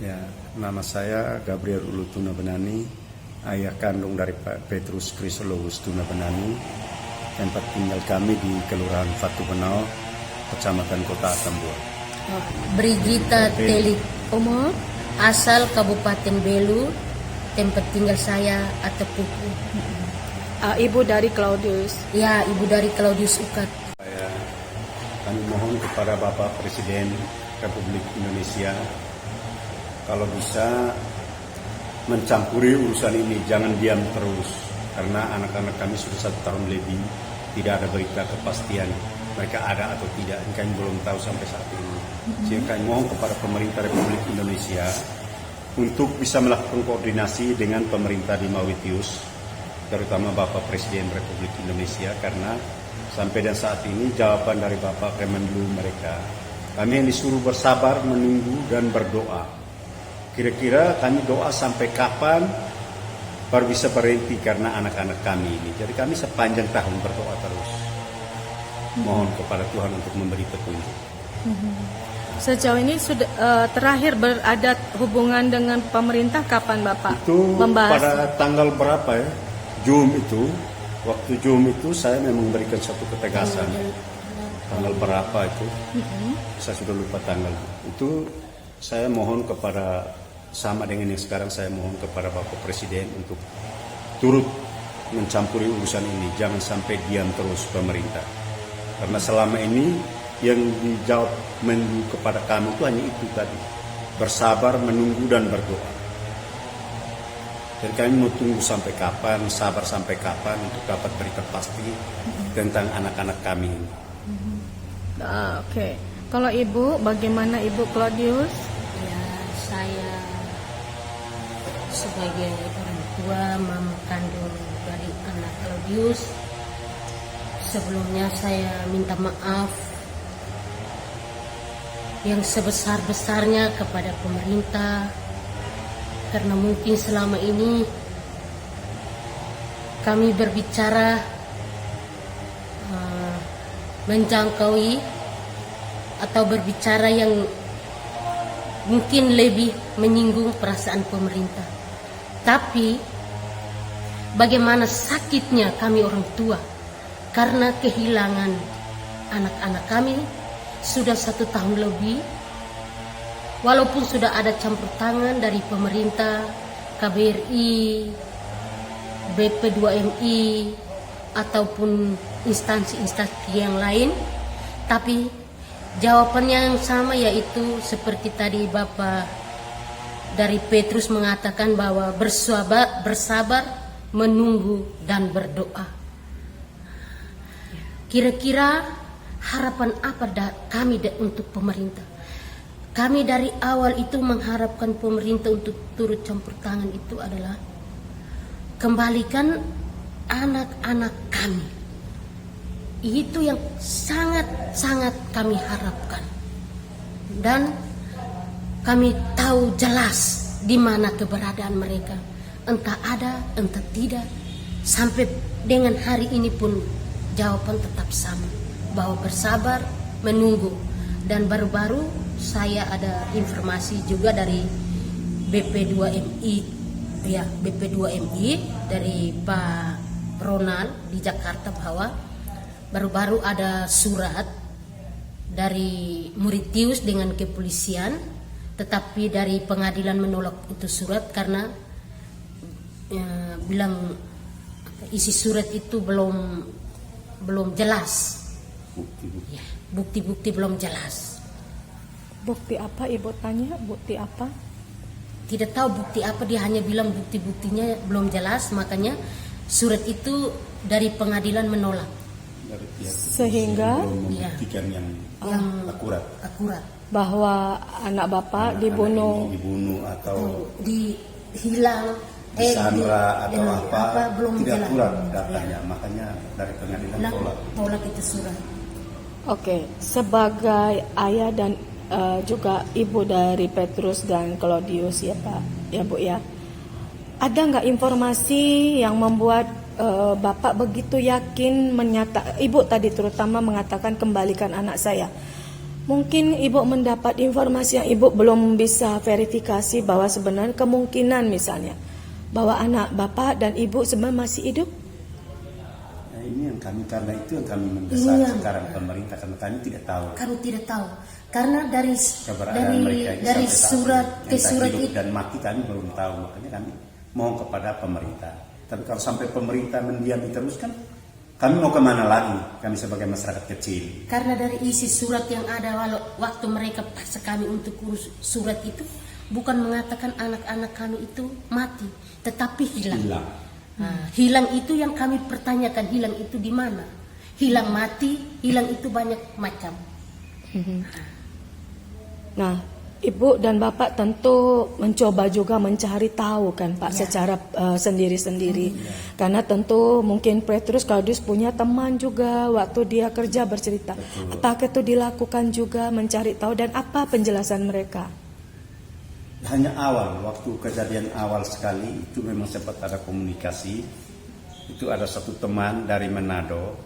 Ya, nama saya Gabriel Ulu Tuna Benani, ayah kandung dari Pak Petrus Krisolowus Tuna Benani. Tempat tinggal kami di Kelurahan Fatu Benau, Kecamatan Kota Atambua. Brigita Telik Omo, asal Kabupaten Belu, tempat tinggal saya Atepupu. Ibu dari Claudius. Ya, ibu dari Claudius Ukat. Kami mohon kepada Bapak Presiden Republik Indonesia, kalau bisa mencampuri urusan ini, jangan diam terus. Karena anak-anak kami sudah 1 tahun lebih, tidak ada berita kepastian mereka ada atau tidak. Kami belum tahu sampai saat ini. Sehingga kami mohon kepada pemerintah Republik Indonesia untuk bisa melakukan koordinasi dengan pemerintah di Mauritius, terutama Bapak Presiden Republik Indonesia, karena sampai dan saat ini jawaban dari Bapak Kemenlu mereka, kami yang disuruh bersabar, menunggu dan berdoa. Kira-kira kami doa sampai kapan baru bisa berhenti karena anak-anak kami ini. Jadi kami sepanjang tahun berdoa terus. Mohon kepada Tuhan untuk memberi petunjuk. Sejauh ini sudah terakhir berada hubungan dengan pemerintah kapan Bapak? Itu membahas pada tanggal berapa ya? Jum itu. Waktu Jum itu saya memang memberikan satu ketegasan. Tanggal berapa itu? Saya sudah lupa tanggal. Itu saya mohon kepada, sama dengan yang sekarang saya mohon kepada Bapak Presiden untuk turut mencampuri urusan ini. Jangan sampai diam terus pemerintah. Karena selama ini yang dijawab Menlu kepada kami itu hanya itu tadi. Bersabar, menunggu dan berdoa. Dan kami mau tunggu sampai kapan, sabar sampai kapan untuk dapat berita pasti tentang anak-anak kami ini. Oke. Kalau Ibu, bagaimana Ibu Claudius? Ya, saya sebagai orang tua, mama kandung dari anak Claudius, sebelumnya saya minta maaf yang sebesar-besarnya kepada pemerintah, karena mungkin selama ini kami berbicara menjangkaui atau berbicara yang mungkin lebih menyinggung perasaan pemerintah. Tapi bagaimana sakitnya kami orang tua karena kehilangan anak-anak kami sudah 1 tahun lebih. Walaupun sudah ada campur tangan dari pemerintah, KBRI, BP2MI, ataupun instansi-instansi yang lain, tapi jawabannya yang sama, yaitu seperti tadi Bapak dari Petrus mengatakan bahwa bersabar, menunggu dan berdoa. Kira-kira harapan apa kami untuk pemerintah? Kami dari awal itu mengharapkan pemerintah untuk turut campur tangan itu adalah kembalikan anak-anak kami. Itu yang sangat-sangat kami harapkan. Dan kami tahu jelas di mana keberadaan mereka. Entah ada, entah tidak. Sampai dengan hari ini pun jawaban tetap sama, bahwa bersabar, menunggu. Dan baru-baru saya ada informasi juga dari BP2MI, ya BP2MI dari Pak Ronald di Jakarta, bahwa baru-baru ada surat dari Mauritius dengan kepolisian, tetapi dari pengadilan menolak itu surat karena bilang isi surat itu belum jelas. Bukti-bukti belum jelas. Bukti apa Ibu tanya? Bukti apa? Tidak tahu bukti apa, dia hanya bilang bukti-buktinya belum jelas, makanya surat itu dari pengadilan menolak. Sehingga membuktikan yang akurat bahwa anak Bapak dibunuh atau dihilang, disandra atau apa belum tidak jelas. akurat datanya, makanya dari pengadilan tolak itu surat. Oke, sebagai ayah dan juga ibu dari Petrus dan Claudius ya Pak, ya Bu ya, ada nggak informasi yang membuat Bapak begitu yakin Ibu tadi terutama mengatakan kembalikan anak saya. Mungkin Ibu mendapat informasi yang Ibu belum bisa verifikasi bahwa sebenarnya kemungkinan misalnya bahwa anak Bapak dan Ibu sebenarnya masih hidup. Nah, ini yang kami, karena itu yang kami mendesak Iya. sekarang pemerintah, karena kami tidak tahu Kami tidak tahu karena dari keberadaan mereka ini dari sampai saat surat ini. ke Entah surat hidup itu dan mati kami belum tahu, makanya kami mohon kepada pemerintah. Tapi kalau sampai pemerintah mendiam terus kan kami mau kemana lagi, kami sebagai masyarakat kecil. karena dari isi surat yang ada waktu mereka paksa kami untuk urus surat itu bukan mengatakan anak-anak kami itu mati, tetapi hilang. Nah, hilang itu yang kami pertanyakan, hilang itu di mana? Hilang mati, hilang itu banyak macam. Nah, Ibu dan Bapak tentu mencoba juga mencari tahu kan Pak, secara sendiri-sendiri. Karena tentu mungkin Petrus Claudius punya teman juga waktu dia kerja bercerita. Apakah itu dilakukan juga mencari tahu dan apa penjelasan mereka? Hanya awal, waktu kejadian awal sekali itu memang sempat ada komunikasi. Itu ada satu teman dari Manado,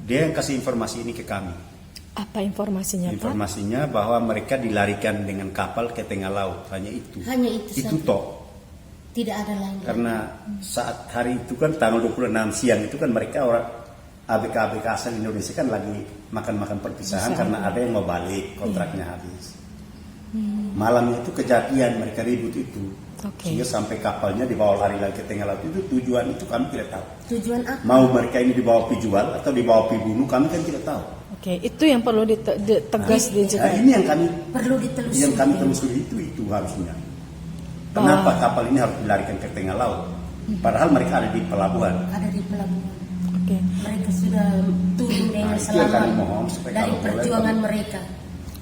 dia yang kasih informasi ini ke kami. Apa informasinya Pak? Informasinya bahwa mereka dilarikan dengan kapal ke tengah laut, hanya itu. Hanya itu Itu saja. toh. Tidak ada lain. Karena saat hari itu kan tanggal 26 siang itu kan mereka orang ABK asal Indonesia kan lagi makan-makan perpisahan karena ada yang mau balik, kontraknya habis. Malamnya itu kejadian mereka ribut itu. Oke. Sehingga sampai kapalnya dibawa lari lagi ke tengah laut, itu tujuan itu kami tidak tahu. Tujuan apa? Mau mereka ini dibawa pi jual atau dibawa pi bunuh kami kan tidak tahu. Oke, itu yang perlu tegas Nah, dijelaskan. ini yang kami Perlu ditelusuri. yang kami telusuri itu harusnya. Kenapa kapal ini harus dilarikan ke tengah laut? Padahal mereka ada di pelabuhan. Ada di pelabuhan. Oke. Mereka sudah turun dengan Itu yang kami selamat mohon supaya dari kalau boleh, perjuangan mereka.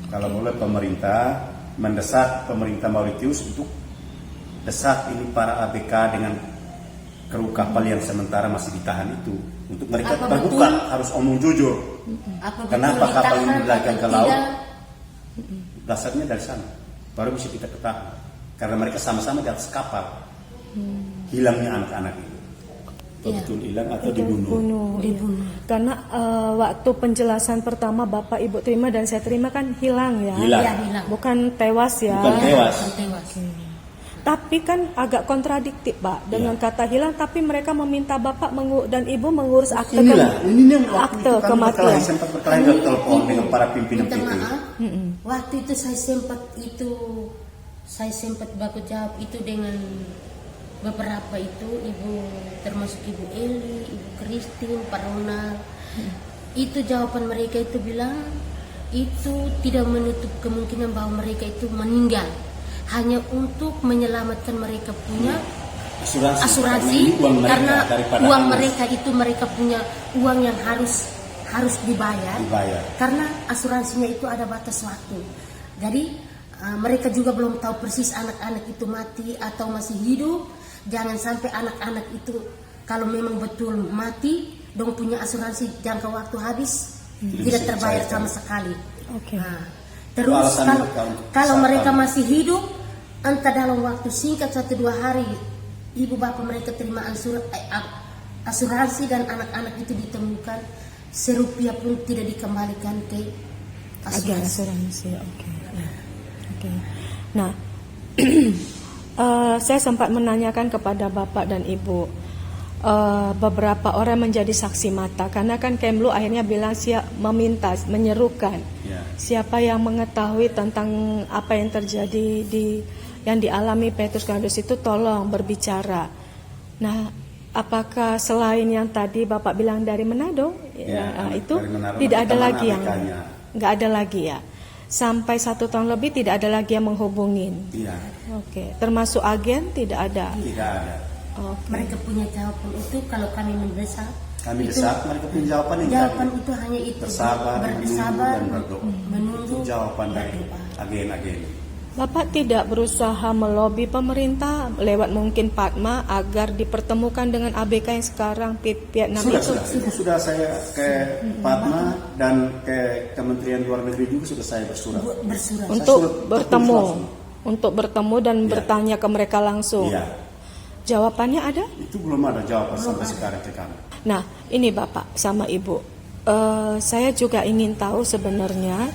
Kalau boleh pemerintah mendesak pemerintah Mauritius untuk desak ini para ABK dengan kru kapal yang sementara masih ditahan itu, untuk mereka Apa terbuka, betul? harus omong jujur. Apa Kenapa betul kapal ini ditahan dilarikan atau ke laut? tidak? Dasarnya dari sana, baru bisa kita ketahui. Karena mereka sama-sama di atas kapal. Hilangnya anak-anak itu, betul hilang atau dibunuh. Dibunuh. Karena waktu penjelasan pertama Bapak Ibu terima dan saya terima kan hilang ya. Hilang. Ya, hilang. Bukan tewas ya. Bukan tewas. Bukan tewas. Tapi kan agak kontradiktif Pak dengan kata hilang, tapi mereka meminta Bapak dan Ibu mengurus akte Ini yang waktu akte itu kami kematian. sempat berkelahi dari telepon dengan para pimpinan Minta PT. maaf. Waktu itu saya sempat baku jawab itu dengan beberapa itu ibu, termasuk Ibu Eli, Ibu Christine, Pak Ronald. Itu jawaban mereka itu bilang itu tidak menutup kemungkinan bahwa mereka itu meninggal, hanya untuk menyelamatkan mereka punya asuransi karena uang mereka itu mereka punya uang yang harus dibayar. Karena asuransinya itu ada batas waktu. Jadi mereka juga belum tahu persis anak-anak itu mati atau masih hidup. Jangan sampai anak-anak itu kalau memang betul mati, dong punya asuransi jangka waktu habis tidak terbayar sama sekali. Oke. Nah, terus kalau mereka masih hidup, entah dalam waktu singkat 1-2 hari ibu bapak mereka terima asuransi dan anak-anak itu ditemukan, serupiah pun tidak dikembalikan ke asuransi. Oke. Nah, saya sempat menanyakan kepada Bapak dan Ibu, beberapa orang menjadi saksi mata karena kan Kemlu akhirnya bilang meminta, menyerukan siapa yang mengetahui tentang apa yang terjadi yang dialami Petrus Claudius itu tolong berbicara. Nah, apakah selain yang tadi Bapak bilang dari Manado, itu dari Manado, tidak ada lagi yang ABK-nya. nggak ada lagi ya? Sampai 1 tahun lebih tidak ada lagi yang menghubungin. Iya, Oke, termasuk agen tidak ada. tidak ada. Oke. Mereka punya jawaban itu kalau kami mendesak. Kami itu, desak, mereka punya jawaban yang jawaban tadi. itu hanya itu, Bersabar, bersabar, menunggu, dan berdoa. menunggu, Itu jawaban dari berdoa. agen-agen. Bapak tidak berusaha melobi pemerintah lewat mungkin Padma agar dipertemukan dengan ABK yang sekarang Vietnam itu? Sudah saya ke Padma dan ke Kementerian Luar Negeri juga sudah saya bersurat. bersurat. Untuk Saya bertemu dan bertanya ke mereka langsung. Iya, Jawabannya ada? itu belum ada jawaban sampai sekarang ke kami. Nah, ini Bapak sama Ibu, saya juga ingin tahu sebenarnya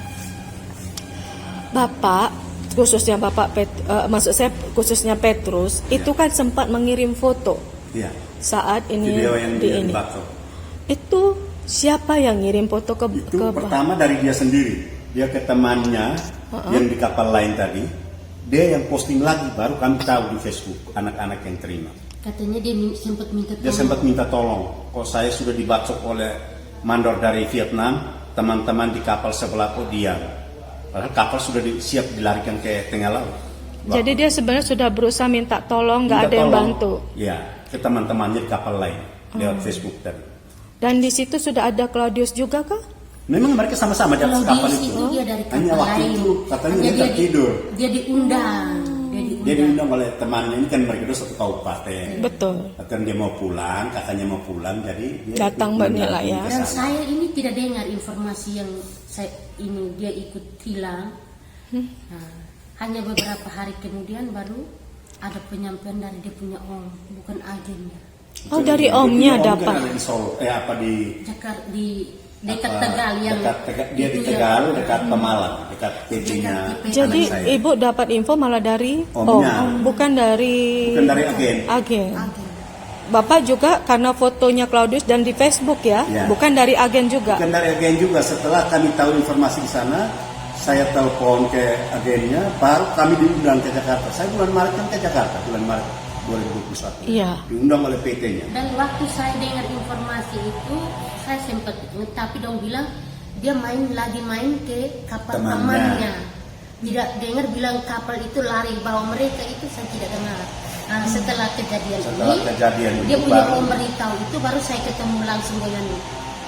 Bapak, khususnya maksud saya khususnya Petrus, itu kan sempat mengirim foto Iya. saat ini Video yang di dia ini. dibacok. Itu siapa yang ngirim foto ke Itu pertama dari dia sendiri. Dia ke temannya yang di kapal lain tadi. Dia yang posting lagi, baru kami tahu di Facebook anak-anak yang terima. Katanya dia sempat minta Dia tolong. sempat minta tolong. Kok saya sudah dibacok oleh mandor dari Vietnam, teman-teman di kapal sebelah kok diam. Padahal kapal sudah siap dilarikan ke tengah laut. Jadi dia sebenarnya sudah berusaha minta tolong, nggak Minta ada yang tolong. bantu. Ya, ke teman-temannya di kapal lain lewat Facebook tadi. Dan di situ sudah ada Claudius juga kah? Memang mereka sama-sama di atas Kalau kapal di itu. situ dia dari kapal Hanya waktu lain. itu katanya Hanya dia tertidur. Dia diundang. Dia diundang oleh temannya, ini kan mereka itu satu kabupaten. Betul. Katanya dia mau pulang, kakaknya mau pulang, jadi dia Datang ikut banyak lah ya. ke Dan sana. saya ini tidak dengar informasi yang dia ikut hilang. Nah, hanya beberapa hari kemudian baru ada penyampaian dari dia punya om, bukan agennya. Oh, dari Dia omnya punya om kan dapat. ada di Solo, di Jakarta di dekat apa, Tegal yang dia di itu Tegal, yang- dekat Pemalang, dekat TP-nya. Jadi anak saya. ibu dapat info malah dari Omnya. bukan dari Bukan dari agen. agen. agen. Bapak juga karena fotonya Claudius dan di Facebook ya, Ya. bukan dari agen juga. Bukan dari agen juga. Setelah kami tahu informasi di sana, saya telepon ke agennya, baru kami diundang ke Jakarta. Saya bulan Maret kan ke Jakarta, bulan Maret 2021. Iya. Diundang oleh PT-nya. Dan waktu saya dengar informasi itu, saya sempat ingat, tapi dong bilang dia lagi main ke kapal Temannya. temannya. Tidak dengar bilang kapal itu lari bawa mereka, itu saya tidak dengar. Nah, setelah kejadian Setelah ini, kejadian dia itu punya baru- pemberitahu itu baru saya ketemu langsung dengan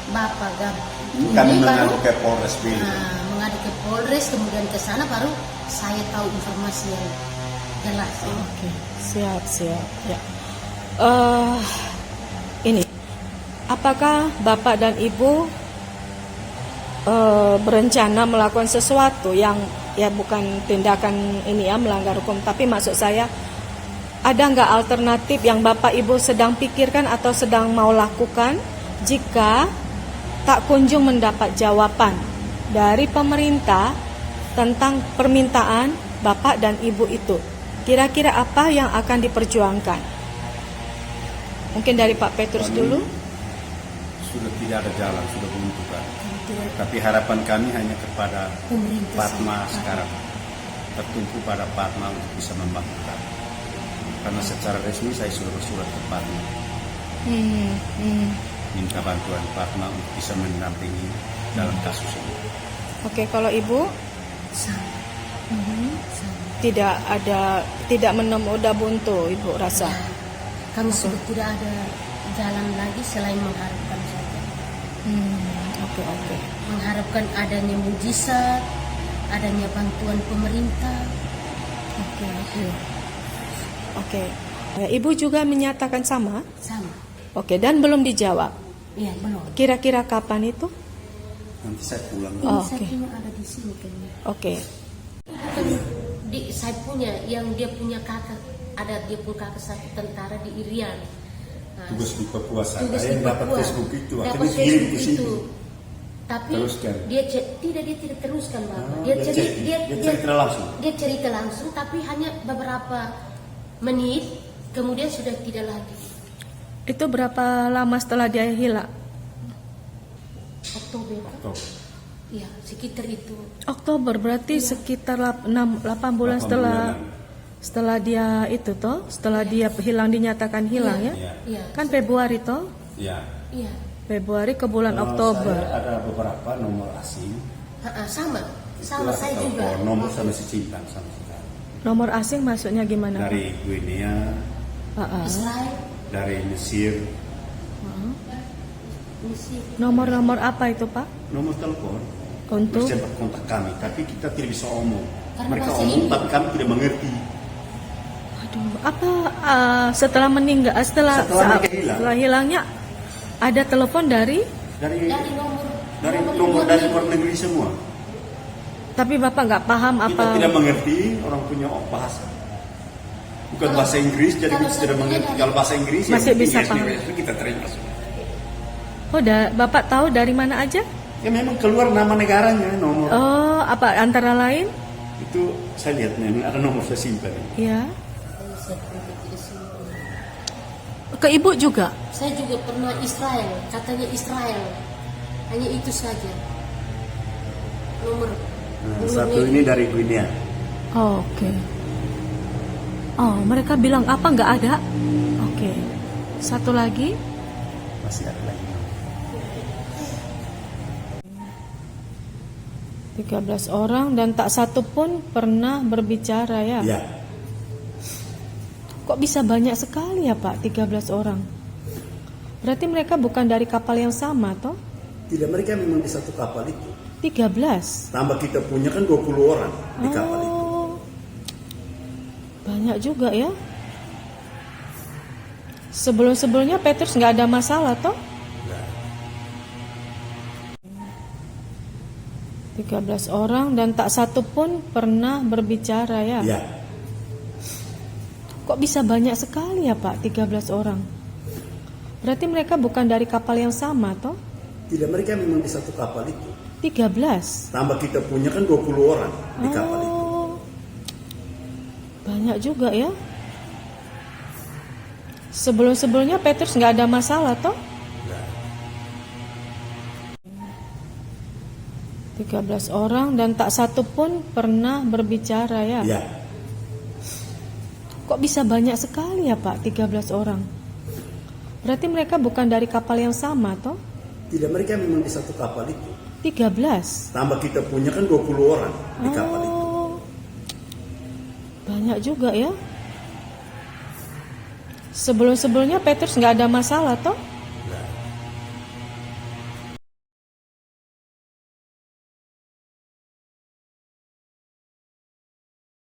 Bapak Gab. Kami Ini baru mengadu ke Polres Bili. mengadu ke Polres, kemudian ke sana baru saya tahu informasi yang jelas. Oke, siap. Ya. Ini, apakah Bapak dan Ibu berencana melakukan sesuatu yang ya bukan tindakan ini ya melanggar hukum, tapi maksud saya ada nggak alternatif yang Bapak Ibu sedang pikirkan atau sedang mau lakukan jika tak kunjung mendapat jawaban dari pemerintah tentang permintaan Bapak dan Ibu itu? Kira-kira apa yang akan diperjuangkan? Mungkin dari Pak Petrus Kami dulu. Sudah tidak ada jalan, sudah menentukan. Tapi harapan kami hanya kepada Pemerintah Fatma sekarang. sekarang. Tertumpu pada Fatma untuk bisa membantu kami. Karena secara resmi saya sudah bersurat ke Fatma. Minta bantuan Fatma untuk bisa mendampingi dalam kasus ini. Oke, kalau Ibu Sama. tidak udah buntu Ibu rasa. Kami sudah tidak ada jalan lagi selain mengharapkan saja. Oke. Mengharapkan adanya mujizat, adanya bantuan pemerintah. Oke. Ibu juga menyatakan sama. Sama. Oke, dan belum dijawab. Iya, belum. Kira-kira kapan itu? Nanti saya pulang. Ini Oh, saya oke. punya ada di sini kayaknya. Oke. Bukan saya punya, yang dia punya kakak, dia punya kakak satu tentara di Irian. Nah, Tugas di Papua saya tugas di yang dapat Papua. Facebook itu, Dapat akhirnya kirim Facebook ke situ. itu. Tapi Teruskan. dia tidak teruskan Bapak. Dia cerita langsung. Dia cerita langsung, tapi hanya beberapa menit kemudian sudah tidak lagi. Itu berapa lama setelah dia hilang? Oktober. Tuh. Iya, sekitar itu. Oktober berarti sekitar 8 bulan 8 setelah dia itu toh, setelah dia hilang dinyatakan hilang ya. Iya. Iya. Kan Februari toh? Ya. Iya. Februari ke bulan Oktober. Saya ada beberapa nomor asing. Sama Itulah saya telepon, juga. Nomor sama si Cinta sama sekali. Nomor asing maksudnya gimana? Dari Guinea, Israel, dari Mesir. Mesir. Nomor apa itu Pak? Nomor telepon. Untuk Bersempat kontak kami, tapi kita tidak bisa omong. Karena Mereka bahasa omong, Inggris. tapi kami tidak mengerti. aduh, apa setelah meninggal setelah Setelah mereka hilang. setelah hilangnya ada telepon dari Dari Dari nomor dari luar negeri semua. tapi Bapak nggak paham Kita apa tidak mengerti orang punya bahasa. Bukan bahasa Inggris, jadi kalau kita tidak saya mengerti. punya Kalau bahasa Inggris, Masih yang bisa penting paham. itu kita terima semua. Oh, Bapak tahu dari mana aja? Ya memang keluar nama negaranya, nomor. Oh, apa antara lain? Itu saya lihat memang ada nomor saya simpan. Ya. Saya tidak simpan. Ke ibu juga? Saya juga pernah Israel, katanya Israel. Hanya itu saja. Nomor. Nah, satu ini dari Guinea. Oh, oke. Oh, mereka bilang apa nggak ada? Oke. Satu lagi? Masih ada lagi. 13 orang dan tak satu pun pernah berbicara ya? Ya. Kok bisa banyak sekali ya Pak, 13 orang? Berarti mereka bukan dari kapal yang sama toh? Tidak, mereka memang di satu kapal itu. 13? Tambah kita punya kan 20 orang di kapal itu. Oh, banyak juga ya? Sebelum-sebelumnya Petrus nggak ada masalah toh? Nah, 13 orang dan tak satu pun pernah berbicara ya? ya. Kok bisa banyak sekali ya Pak, 13 orang? Berarti mereka bukan dari kapal yang sama toh? Tidak, mereka memang di satu kapal itu. 13? Tambah kita punya kan 20 orang di kapal itu. Oh, banyak juga ya? Sebelum-sebelumnya Petrus nggak ada masalah toh? Nah, 13 orang dan tak satu pun pernah berbicara ya? ya. Kok bisa banyak sekali ya Pak, 13 orang? Berarti mereka bukan dari kapal yang sama toh? Tidak, mereka memang di satu kapal itu. 13? Tambah kita punya kan 20 orang di kapal itu. Oh, banyak juga ya? Sebelum-sebelumnya Petrus nggak ada masalah toh?